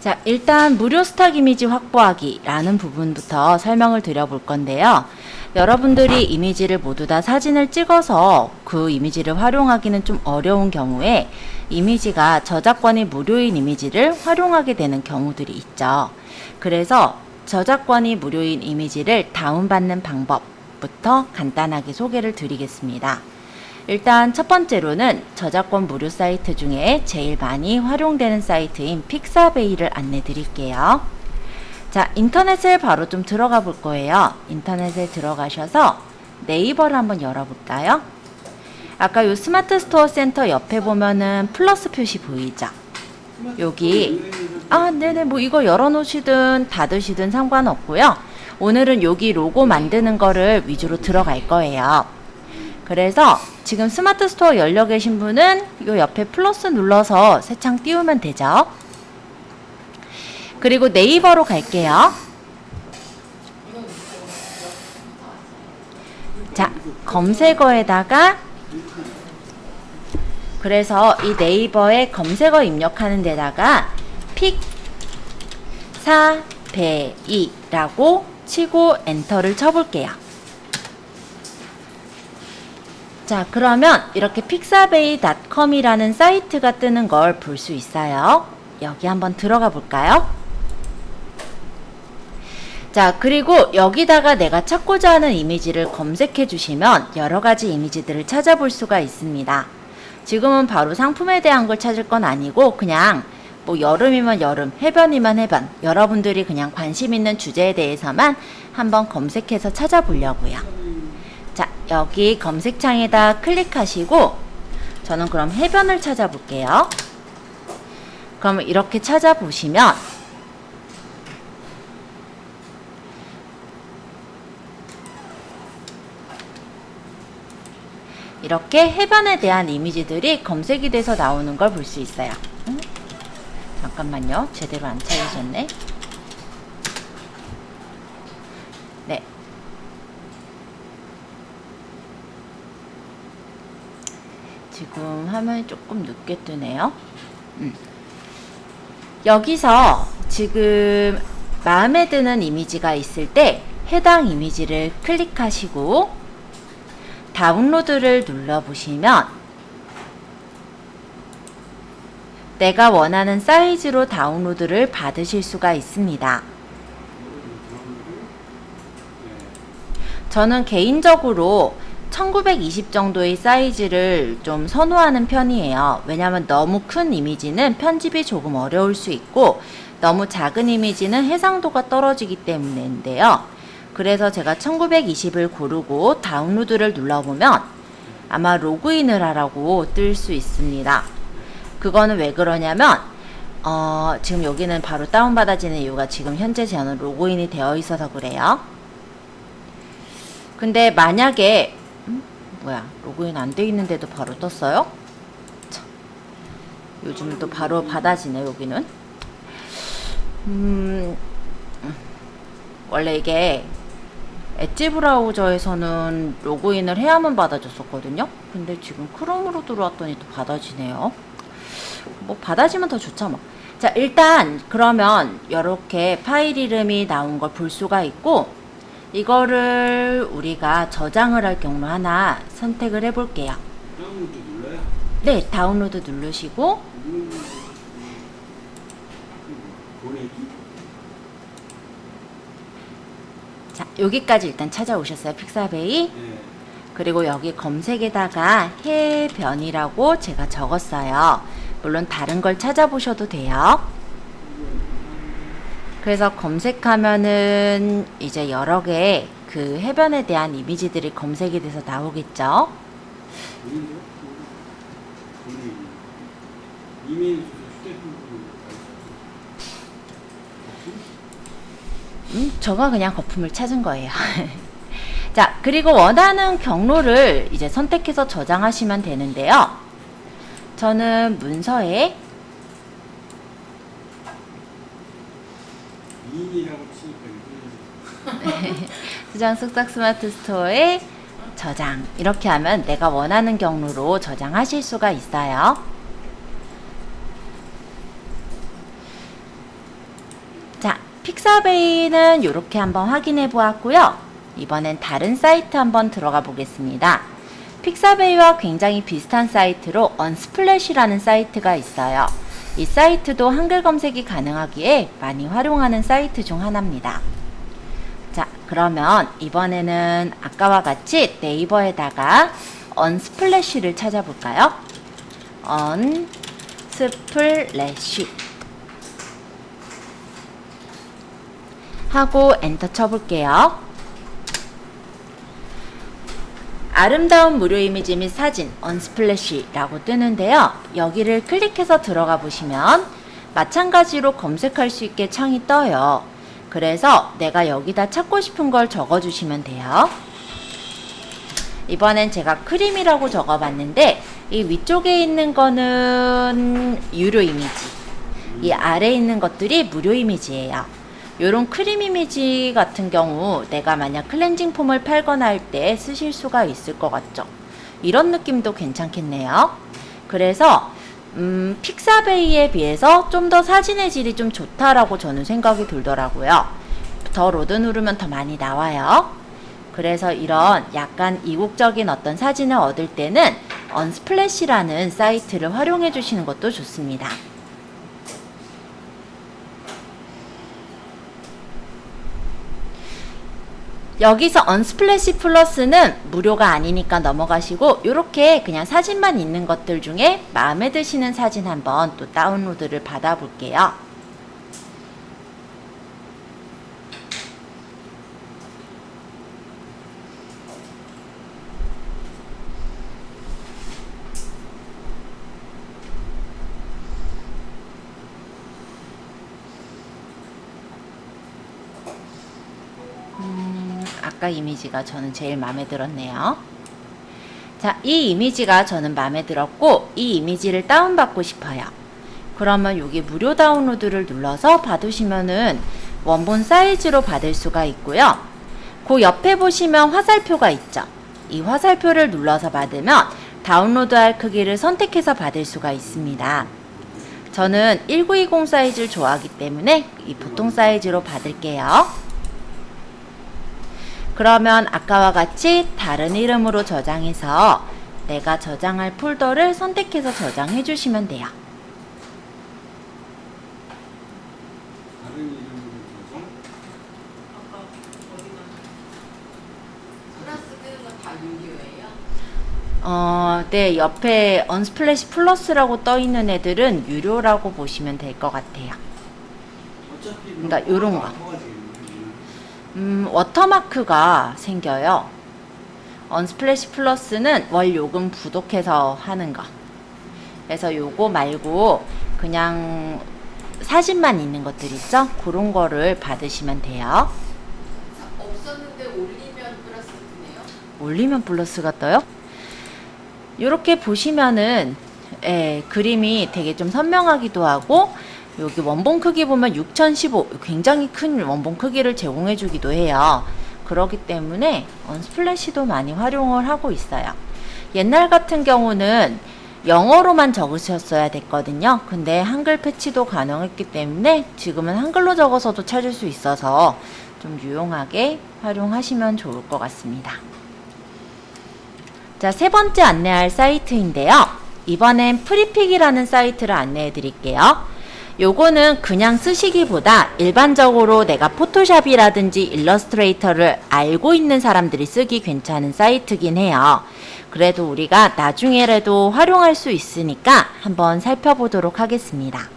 자, 일단 무료 스탁 이미지 확보하기 라는 부분부터 설명을 드려볼 건데요. 여러분들이 이미지를 모두 다 사진을 찍어서 그 이미지를 활용하기는 좀 어려운 경우에 이미지가 저작권이 무료인 이미지를 활용하게 되는 경우들이 있죠. 그래서 저작권이 무료인 이미지를 다운받는 방법부터 간단하게 소개를 드리겠습니다. 일단 첫 번째로는 저작권 무료 사이트 중에 제일 많이 활용되는 사이트인 픽사베이를 안내 드릴게요. 자, 인터넷을 바로 좀 들어가 볼 거예요. 인터넷에 들어가셔서 네이버를 한번 열어볼까요? 아까 요 스마트 스토어 센터 옆에 보면은 플러스 표시 보이죠? 여기 네네, 뭐 이거 열어놓으시든 닫으시든 상관없고요. 오늘은 여기 로고 만드는 거를 위주로 들어갈 거예요. 그래서 지금 스마트 스토어 열려 계신 분은 요 옆에 플러스 눌러서 새 창 띄우면 되죠. 그리고 네이버로 갈게요. 자, 검색어에다가 그래서 이 네이버에 검색어 입력하는 데다가 픽사베이라고 치고 엔터를 쳐볼게요. 자, 그러면 이렇게 pixabay.com이라는 사이트가 뜨는 걸 볼 수 있어요. 여기 한번 들어가 볼까요? 자, 그리고 여기다가 내가 찾고자 하는 이미지를 검색해 주시면 여러 가지 이미지들을 찾아볼 수가 있습니다. 지금은 바로 상품에 대한 걸 찾을 건 아니고 그냥 뭐 여름이면 여름, 해변이면 해변, 여러분들이 그냥 관심 있는 주제에 대해서만 한번 검색해서 찾아보려고요. 자, 여기 검색창에다 클릭하시고 저는 그럼 해변을 찾아볼게요. 그럼 이렇게 찾아보시면 이렇게 해변에 대한 이미지들이 검색이 돼서 나오는 걸 볼 수 있어요. 잠깐만요. 제대로 안 찾으셨네. 네. 지금 화면이 조금 늦게 뜨네요. 여기서 지금 마음에 드는 이미지가 있을 때 해당 이미지를 클릭하시고 다운로드를 눌러보시면 내가 원하는 사이즈로 다운로드를 받으실 수가 있습니다. 저는 개인적으로 1920 정도의 사이즈를 좀 선호하는 편이에요. 왜냐하면 너무 큰 이미지는 편집이 조금 어려울 수 있고 너무 작은 이미지는 해상도가 떨어지기 때문인데요. 그래서 제가 1920을 고르고 다운로드를 눌러보면 아마 로그인을 하라고 뜰 수 있습니다. 그거는 왜 그러냐면 지금 여기는 바로 다운받아지는 이유가 지금 현재 저는 로그인이 되어 있어서 그래요. 근데 만약에 뭐야, 로그인 안 돼 있는데도 바로 떴어요? 참, 요즘은 또 바로 받아지네. 여기는 원래 이게 엣지 브라우저에서는 로그인을 해야만 받아줬었거든요. 근데 지금 크롬으로 들어왔더니 또 받아지네요. 뭐 받아지면 더 좋죠 뭐. 자, 일단 그러면 이렇게 파일 이름이 나온 걸 볼 수가 있고 이거를 우리가 저장을 할 경로 하나 선택을 해 볼게요. 다운로드 눌러요? 네, 다운로드 누르시고 보내기? 자, 여기까지 일단 찾아오셨어요. 픽사베이. 네. 그리고 여기 검색에다가 해변이라고 제가 적었어요. 물론 다른 걸 찾아보셔도 돼요. 그래서 검색하면은 이제 여러 개의 그 해변에 대한 이미지들이 검색이 돼서 나오겠죠. 보내기. 이메일 휴대폰 저가 그냥 거품을 찾은 거예요. 자, 그리고 원하는 경로를 이제 선택해서 저장하시면 되는데요. 저는 문서에 미인이라고 치니까 수정 쓱싹 스마트 스토어에 저장 이렇게 하면 내가 원하는 경로로 저장하실 수가 있어요. 픽사베이는 이렇게 한번 확인해 보았고요. 이번엔 다른 사이트 한번 들어가 보겠습니다. 픽사베이와 굉장히 비슷한 사이트로 언스플래시라는 사이트가 있어요. 이 사이트도 한글 검색이 가능하기에 많이 활용하는 사이트 중 하나입니다. 자, 그러면 이번에는 아까와 같이 네이버에다가 언스플래시를 찾아볼까요? 언스플래시 하고 엔터 쳐볼게요. 아름다운 무료 이미지 및 사진 언스플래시라고 뜨는데요. 여기를 클릭해서 들어가 보시면 마찬가지로 검색할 수 있게 창이 떠요. 그래서 내가 여기다 찾고 싶은 걸 적어주시면 돼요. 이번엔 제가 크림이라고 적어봤는데 이 위쪽에 있는 거는 유료 이미지, 이 아래에 있는 것들이 무료 이미지예요. 요런 크림 이미지 같은 경우 내가 만약 클렌징 폼을 팔거나 할 때 쓰실 수가 있을 것 같죠. 이런 느낌도 괜찮겠네요. 그래서 픽사베이에 비해서 좀 더 사진의 질이 좀 좋다라고 저는 생각이 들더라고요. 더 로드 누르면 더 많이 나와요. 그래서 이런 약간 이국적인 어떤 사진을 얻을 때는 언스플래시라는 사이트를 활용해 주시는 것도 좋습니다. 여기서 언스플래시 플러스는 무료가 아니니까 넘어가시고 이렇게 그냥 사진만 있는 것들 중에 마음에 드시는 사진 한번 또 다운로드를 받아 볼게요. 아까 이미지가 저는 제일 마음에 들었네요. 자, 이 이미지가 저는 마음에 들었고 이 이미지를 다운받고 싶어요. 그러면 여기 무료 다운로드를 눌러서 받으시면은 원본 사이즈로 받을 수가 있고요. 그 옆에 보시면 화살표가 있죠. 이 화살표를 눌러서 받으면 다운로드할 크기를 선택해서 받을 수가 있습니다. 저는 1920 사이즈를 좋아하기 때문에 이 보통 사이즈로 받을게요. 그러면 아까와 같이 다른 이름으로 저장해서 내가 저장할 폴더를 선택해서 저장해 주시면 돼요. 다른 이름으로 저장? 아까 어디가 플러스 뜨는 건 다 유료예요? 네, 옆에 언스플래시 플러스라고 떠 있는 애들은 유료라고 보시면 될 것 같아요. 어차피 그러니까 요런 거. 바꿔가지고. 워터마크가 생겨요. 언스플래시 플러스는 월 요금 부독해서 하는 거. 그래서 요거 말고 그냥 사진만 있는 것들 있죠? 그런 거를 받으시면 돼요. 없었는데 올리면 플러스 뜨네요. 올리면 플러스가 떠요? 이렇게 보시면은 그림이 되게 좀 선명하기도 하고 여기 원본 크기 보면 6015 굉장히 큰 원본 크기를 제공해 주기도 해요. 그렇기 때문에 언스플래시도 많이 활용을 하고 있어요. 옛날 같은 경우는 영어로만 적으셨어야 됐거든요. 근데 한글 패치도 가능했기 때문에 지금은 한글로 적어서도 찾을 수 있어서 좀 유용하게 활용하시면 좋을 것 같습니다. 자, 세 번째 안내할 사이트인데요. 이번엔 프리픽이라는 사이트를 안내해 드릴게요. 요거는 그냥 쓰시기보다 일반적으로 내가 포토샵이라든지 일러스트레이터를 알고 있는 사람들이 쓰기 괜찮은 사이트긴 해요. 그래도 우리가 나중에라도 활용할 수 있으니까 한번 살펴보도록 하겠습니다.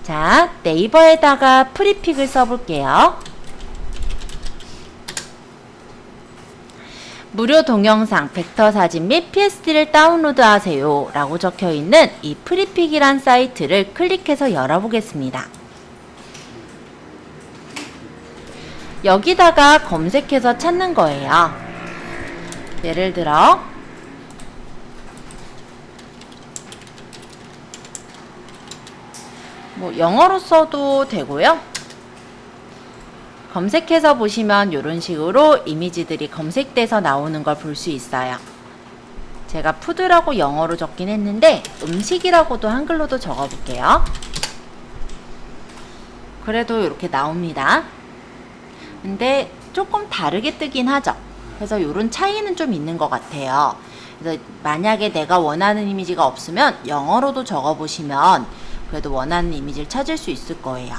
자, 네이버에다가 프리픽을 써볼게요. 무료 동영상, 벡터 사진 및 PSD를 다운로드 하세요 라고 적혀있는 이 프리픽이란 사이트를 클릭해서 열어보겠습니다. 여기다가 검색해서 찾는 거예요. 예를 들어 뭐 영어로 써도 되고요. 검색해서 보시면 이런 식으로 이미지들이 검색돼서 나오는 걸 볼 수 있어요. 제가 푸드라고 영어로 적긴 했는데 음식이라고도 한글로도 적어볼게요. 그래도 이렇게 나옵니다. 근데 조금 다르게 뜨긴 하죠. 그래서 이런 차이는 좀 있는 것 같아요. 그래서 만약에 내가 원하는 이미지가 없으면 영어로도 적어보시면 그래도 원하는 이미지를 찾을 수 있을 거예요.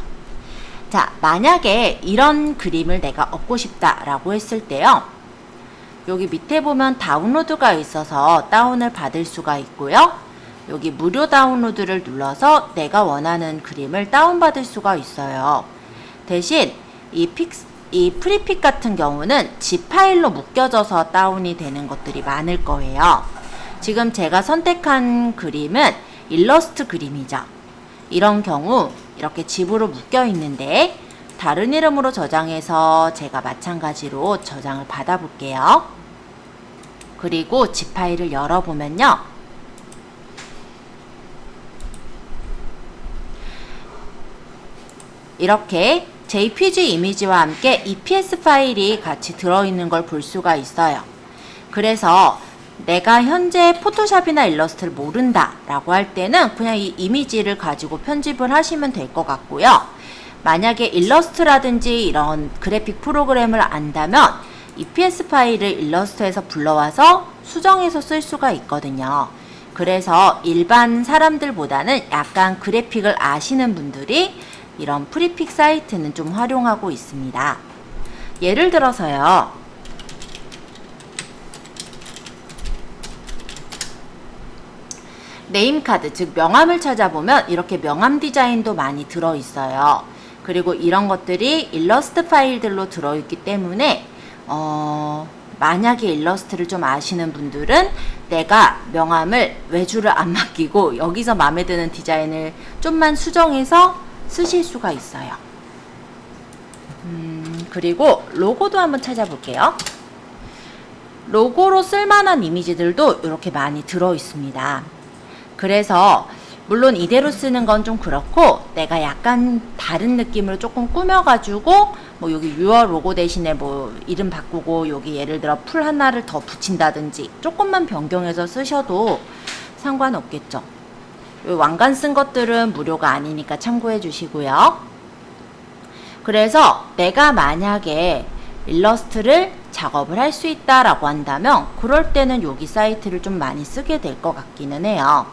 자, 만약에 이런 그림을 내가 얻고 싶다라고 했을 때요. 여기 밑에 보면 다운로드가 있어서 다운을 받을 수가 있고요. 여기 무료 다운로드를 눌러서 내가 원하는 그림을 다운받을 수가 있어요. 대신 이 프리픽 같은 경우는 zip 파일로 묶여져서 다운이 되는 것들이 많을 거예요. 지금 제가 선택한 그림은 일러스트 그림이죠. 이런 경우 이렇게 zip으로 묶여 있는데 다른 이름으로 저장해서 제가 마찬가지로 저장을 받아 볼게요. 그리고 zip 파일을 열어보면요. 이렇게 JPG 이미지와 함께 EPS 파일이 같이 들어있는 걸 볼 수가 있어요. 그래서 내가 현재 포토샵이나 일러스트를 모른다 라고 할 때는 그냥 이 이미지를 가지고 편집을 하시면 될 것 같고요. 만약에 일러스트라든지 이런 그래픽 프로그램을 안다면 EPS 파일을 일러스트에서 불러와서 수정해서 쓸 수가 있거든요. 그래서 일반 사람들보다는 약간 그래픽을 아시는 분들이 이런 프리픽 사이트는 좀 활용하고 있습니다. 예를 들어서요. 네임카드, 즉 명함을 찾아보면 이렇게 명함 디자인도 많이 들어있어요. 그리고 이런 것들이 일러스트 파일들로 들어있기 때문에 만약에 일러스트를 좀 아시는 분들은 내가 명함을 외주를 안 맡기고 여기서 마음에 드는 디자인을 좀만 수정해서 쓰실 수가 있어요. 그리고 로고도 한번 찾아볼게요. 로고로 쓸만한 이미지들도 이렇게 많이 들어있습니다. 그래서 물론 이대로 쓰는 건 좀 그렇고 내가 약간 다른 느낌으로 조금 꾸며가지고 뭐 여기 유어 로고 대신에 뭐 이름 바꾸고 여기 예를 들어 풀 하나를 더 붙인다든지 조금만 변경해서 쓰셔도 상관없겠죠. 왕관 쓴 것들은 무료가 아니니까 참고해 주시고요. 그래서 내가 만약에 일러스트를 작업을 할 수 있다라고 한다면 그럴 때는 여기 사이트를 좀 많이 쓰게 될 것 같기는 해요.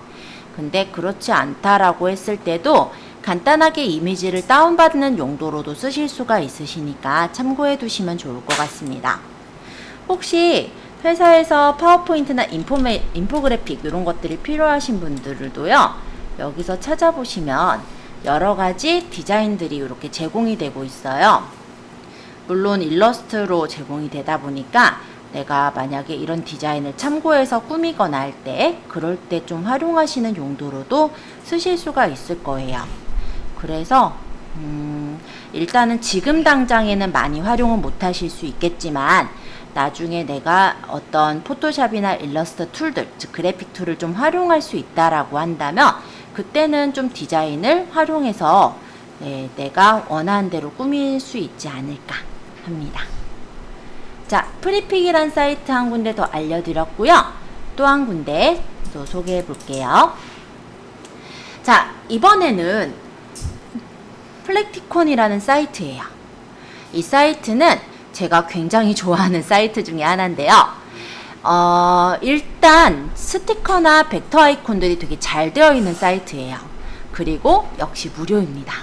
근데 그렇지 않다라고 했을 때도 간단하게 이미지를 다운받는 용도로도 쓰실 수가 있으시니까 참고해 두시면 좋을 것 같습니다. 혹시 회사에서 파워포인트나 인포그래픽 이런 것들이 필요하신 분들도요. 여기서 찾아보시면 여러 가지 디자인들이 이렇게 제공이 되고 있어요. 물론 일러스트로 제공이 되다 보니까 내가 만약에 이런 디자인을 참고해서 꾸미거나 할 때 그럴 때 좀 활용하시는 용도로도 쓰실 수가 있을 거예요. 그래서 일단은 지금 당장에는 많이 활용은 못 하실 수 있겠지만 나중에 내가 어떤 포토샵이나 일러스트 툴들, 즉 그래픽 툴을 좀 활용할 수 있다라고 한다면 그때는 좀 디자인을 활용해서 내가 원하는 대로 꾸밀 수 있지 않을까 합니다. 자, 프리픽이란 사이트 한 군데 더 알려드렸고요. 또 한 군데 또 소개해 볼게요. 자, 이번에는 플렉티콘이라는 사이트예요. 이 사이트는 제가 굉장히 좋아하는 사이트 중에 하나인데요. 일단 스티커나 벡터 아이콘들이 되게 잘 되어 있는 사이트예요. 그리고 역시 무료입니다.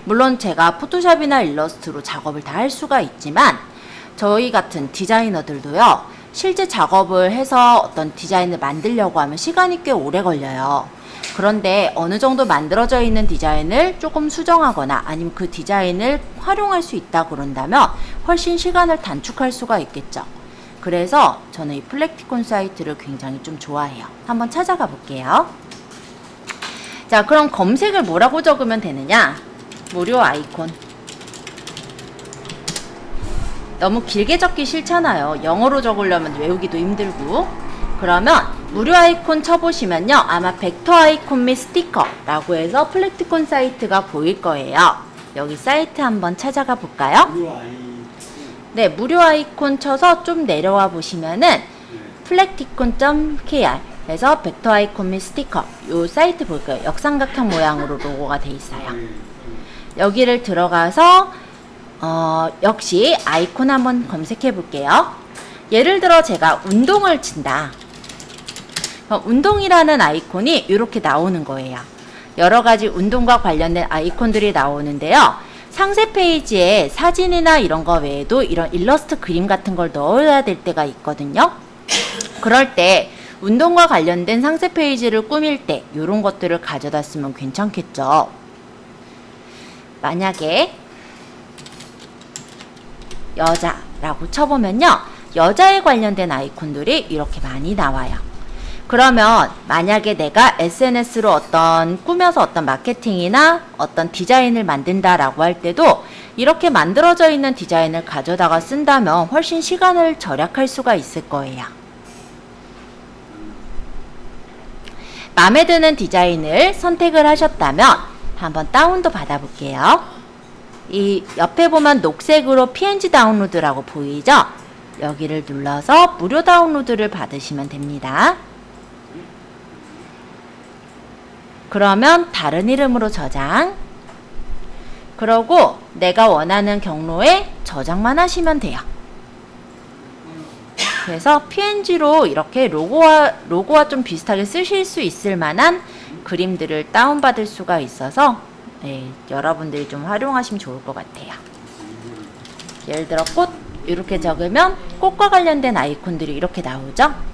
물론 제가 포토샵이나 일러스트로 작업을 다 할 수가 있지만 저희 같은 디자이너들도요. 실제 작업을 해서 어떤 디자인을 만들려고 하면 시간이 꽤 오래 걸려요. 그런데 어느 정도 만들어져 있는 디자인을 조금 수정하거나 아니면 그 디자인을 활용할 수 있다 그런다면 훨씬 시간을 단축할 수가 있겠죠. 그래서 저는 이 플렉티콘 사이트를 굉장히 좀 좋아해요. 한번 찾아가 볼게요. 자, 그럼 검색을 뭐라고 적으면 되느냐? 무료 아이콘. 너무 길게 적기 싫잖아요. 영어로 적으려면 외우기도 힘들고. 그러면 무료 아이콘 쳐보시면요. 아마 벡터 아이콘 및 스티커라고 해서 플렉티콘 사이트가 보일 거예요. 여기 사이트 한번 찾아가 볼까요? 무료 아이콘. 네, 무료 아이콘 쳐서 좀 내려와 보시면은 플렉티콘.kr 해서 벡터 아이콘 및 스티커 요 사이트 볼 거예요. 역삼각형 모양으로 로고가 돼 있어요. 여기를 들어가서 역시 아이콘 한번 검색해 볼게요. 예를 들어 제가 운동을 친다. 운동이라는 아이콘이 이렇게 나오는 거예요. 여러 가지 운동과 관련된 아이콘들이 나오는데요. 상세 페이지에 사진이나 이런 거 외에도 이런 일러스트 그림 같은 걸 넣어야 될 때가 있거든요. 그럴 때 운동과 관련된 상세 페이지를 꾸밀 때 이런 것들을 가져다 쓰면 괜찮겠죠. 만약에 여자라고 쳐보면요. 여자에 관련된 아이콘들이 이렇게 많이 나와요. 그러면 만약에 내가 SNS로 꾸며서 어떤 마케팅이나 어떤 디자인을 만든다라고 할 때도 이렇게 만들어져 있는 디자인을 가져다가 쓴다면 훨씬 시간을 절약할 수가 있을 거예요. 마음에 드는 디자인을 선택을 하셨다면 한번 다운도 받아볼게요. 이 옆에 보면 녹색으로 PNG 다운로드라고 보이죠? 여기를 눌러서 무료 다운로드를 받으시면 됩니다. 그러면 다른 이름으로 저장. 그러고 내가 원하는 경로에 저장만 하시면 돼요. 그래서 PNG로 이렇게 로고와 좀 비슷하게 쓰실 수 있을 만한 그림들을 다운받을 수가 있어서 여러분들이 좀 활용하시면 좋을 것 같아요. 예를 들어 꽃 이렇게 적으면 꽃과 관련된 아이콘들이 이렇게 나오죠?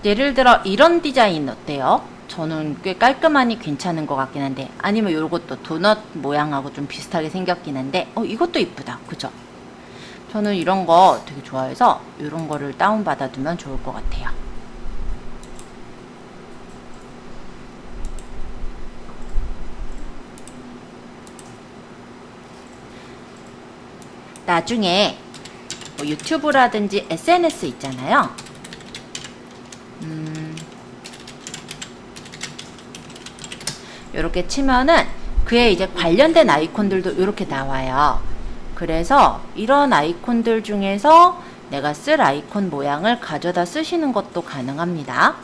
예를 들어 이런 디자인 어때요? 저는 꽤 깔끔하니 괜찮은 것 같긴 한데, 아니면 요것도 도넛 모양하고 좀 비슷하게 생겼긴 한데 이것도 이쁘다. 그죠? 저는 이런 거 되게 좋아해서 이런 거를 다운받아 두면 좋을 것 같아요. 나중에 뭐 유튜브라든지 SNS 있잖아요. 이렇게 치면은 그에 이제 관련된 아이콘들도 이렇게 나와요. 그래서 이런 아이콘들 중에서 내가 쓸 아이콘 모양을 가져다 쓰시는 것도 가능합니다.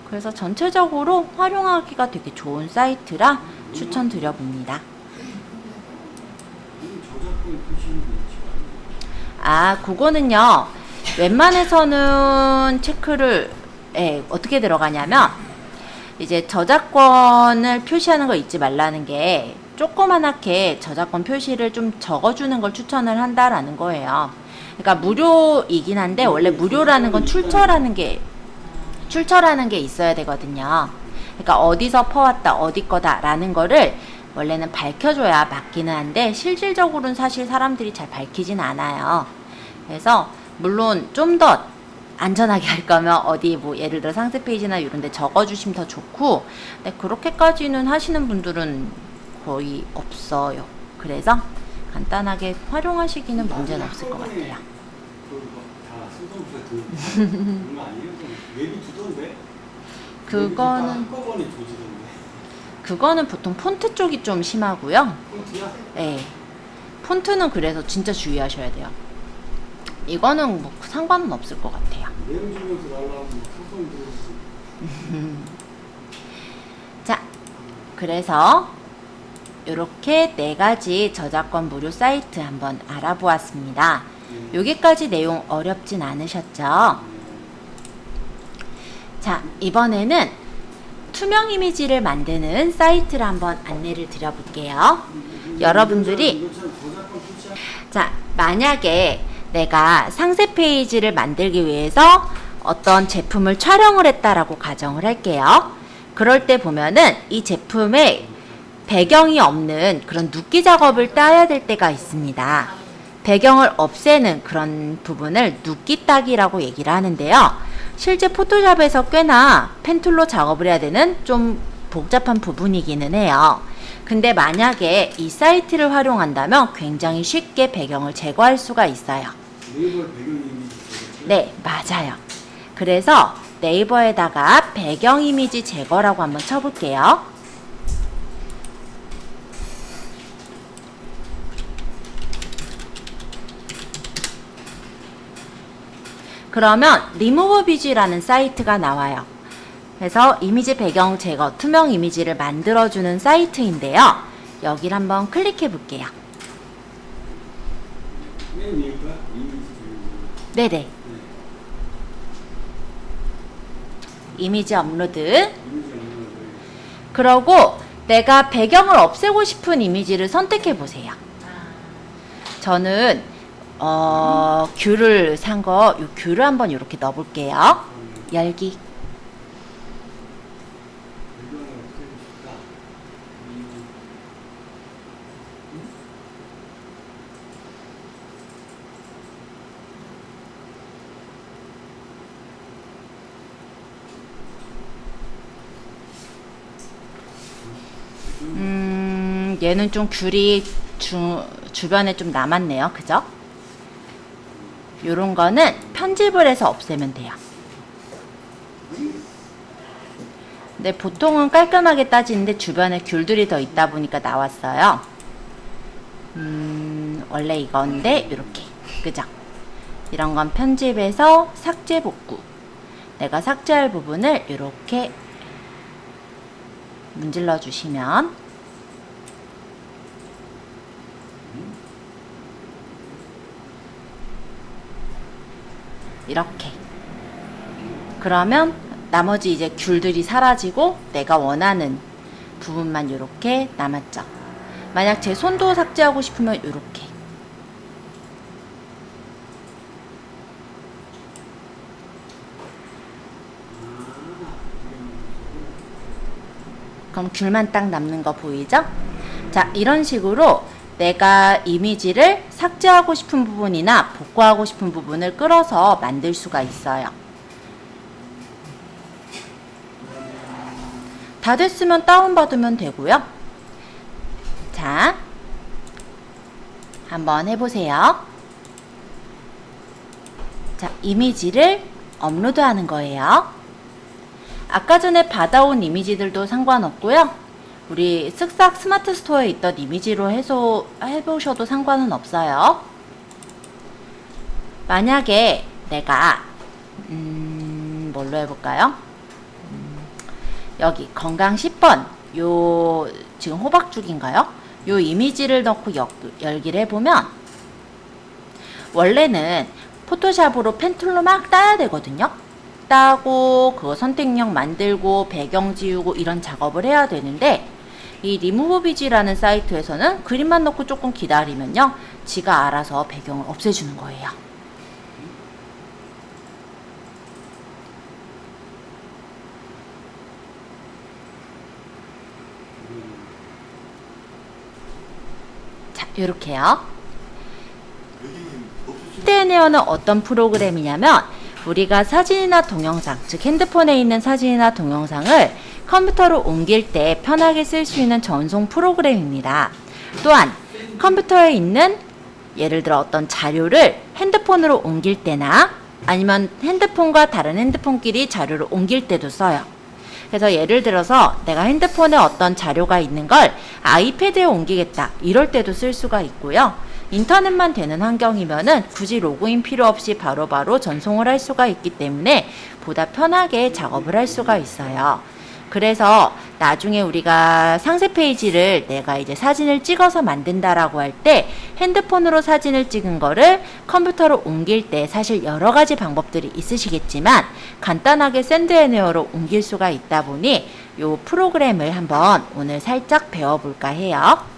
그래서 전체적으로 활용하기가 되게 좋은 사이트라 추천드려봅니다. 그거는요. 웬만해서는 체크를 어떻게 들어가냐면 이제 저작권을 표시하는 거 잊지 말라는 게 조그만하게 저작권 표시를 좀 적어주는 걸 추천을 한다라는 거예요. 그러니까 무료이긴 한데 원래 무료라는 건 출처라는 게 있어야 되거든요. 그러니까 어디서 퍼왔다 어디 거다라는 거를 원래는 밝혀줘야 맞기는 한데 실질적으로는 사실 사람들이 잘 밝히진 않아요. 그래서 물론 좀 더 안전하게 할 거면 어디 뭐 예를 들어 상세 페이지나 이런 데 적어주시면 더 좋고, 근데 그렇게까지는 하시는 분들은 거의 없어요. 그래서 간단하게 활용하시기는 문제는 없을 것 같아요. 그거는 보통 폰트 쪽이 좀 심하고요. 네. 폰트는 그래서 진짜 주의하셔야 돼요. 이거는 뭐 상관은 없을 것 같아요. 자, 그래서 이렇게 4가지 저작권 무료 사이트 한번 알아보았습니다. 여기까지 내용 어렵진 않으셨죠? 자, 이번에는 투명 이미지를 만드는 사이트를 한번 안내를 드려볼게요. 여러분들이 만약에 내가 상세 페이지를 만들기 위해서 어떤 제품을 촬영을 했다라고 가정을 할게요. 그럴 때 보면은 이 제품에 배경이 없는 그런 눕기 작업을 따야 될 때가 있습니다. 배경을 없애는 그런 부분을 눕기 따기라고 얘기를 하는데요. 실제 포토샵에서 꽤나 펜툴로 작업을 해야 되는 좀 복잡한 부분이기는 해요. 근데 만약에 이 사이트를 활용한다면 굉장히 쉽게 배경을 제거할 수가 있어요. 네, 맞아요. 그래서 네이버에다가 배경 이미지 제거라고 한번 쳐볼게요. 그러면 리무브비즈라는 사이트가 나와요. 그래서 이미지 배경 제거, 투명 이미지를 만들어주는 사이트인데요. 여기를 한번 클릭해 볼게요. 맨 위에가 이미지 네네. 네. 이미지 업로드. 이미지 없는 그러고 내가 배경을 없애고 싶은 이미지를 선택해 보세요. 저는 귤을 산 거, 요 귤을 한번 이렇게 넣어볼게요. 열기. 배경을 없애고 싶다. 얘는 좀 귤이 주변에 좀 남았네요. 그죠? 요런 거는 편집을 해서 없애면 돼요. 근데 보통은 깔끔하게 따지는데 주변에 귤들이 더 있다 보니까 나왔어요. 원래 이건데 이렇게. 그죠? 이런 건 편집해서 삭제 복구. 내가 삭제할 부분을 이렇게 문질러 주시면 이렇게. 그러면 나머지 이제 귤들이 사라지고 내가 원하는 부분만 이렇게 남았죠. 만약 제 손도 삭제하고 싶으면 이렇게. 그럼 귤만 딱 남는 거 보이죠? 자, 이런 식으로 내가 이미지를 삭제하고 싶은 부분이나 복구하고 싶은 부분을 끌어서 만들 수가 있어요. 다 됐으면 다운받으면 되고요. 자, 한번 해보세요. 자, 이미지를 업로드하는 거예요. 아까 전에 받아온 이미지들도 상관없고요. 우리 쓱싹 스마트 스토어에 있던 이미지로 해보셔도 상관은 없어요. 만약에 내가 뭘로 해볼까요? 여기 건강 10번 요 지금 호박죽인가요? 요 이미지를 넣고 열기를 해보면 원래는 포토샵으로 펜툴로 막 따야 되거든요. 따고 그거 선택령 만들고 배경 지우고 이런 작업을 해야 되는데 이 리무브비즈라는 사이트에서는 그림만 넣고 조금 기다리면요 지가 알아서 배경을 없애주는 거예요. 자, 요렇게요. 스테네어는 어떤 프로그램이냐면 우리가 사진이나 동영상, 즉 핸드폰에 있는 사진이나 동영상을 컴퓨터로 옮길 때 편하게 쓸 수 있는 전송 프로그램입니다. 또한 컴퓨터에 있는 예를 들어 어떤 자료를 핸드폰으로 옮길 때나 아니면 핸드폰과 다른 핸드폰끼리 자료를 옮길 때도 써요. 그래서 예를 들어서 내가 핸드폰에 어떤 자료가 있는 걸 아이패드에 옮기겠다 이럴 때도 쓸 수가 있고요. 인터넷만 되는 환경이면은 굳이 로그인 필요 없이 바로바로 전송을 할 수가 있기 때문에 보다 편하게 작업을 할 수가 있어요. 그래서 나중에 우리가 상세 페이지를 내가 이제 사진을 찍어서 만든다라고 할 때 핸드폰으로 사진을 찍은 거를 컴퓨터로 옮길 때 사실 여러 가지 방법들이 있으시겠지만 간단하게 샌드앤에어로 옮길 수가 있다 보니 이 프로그램을 한번 오늘 살짝 배워볼까 해요.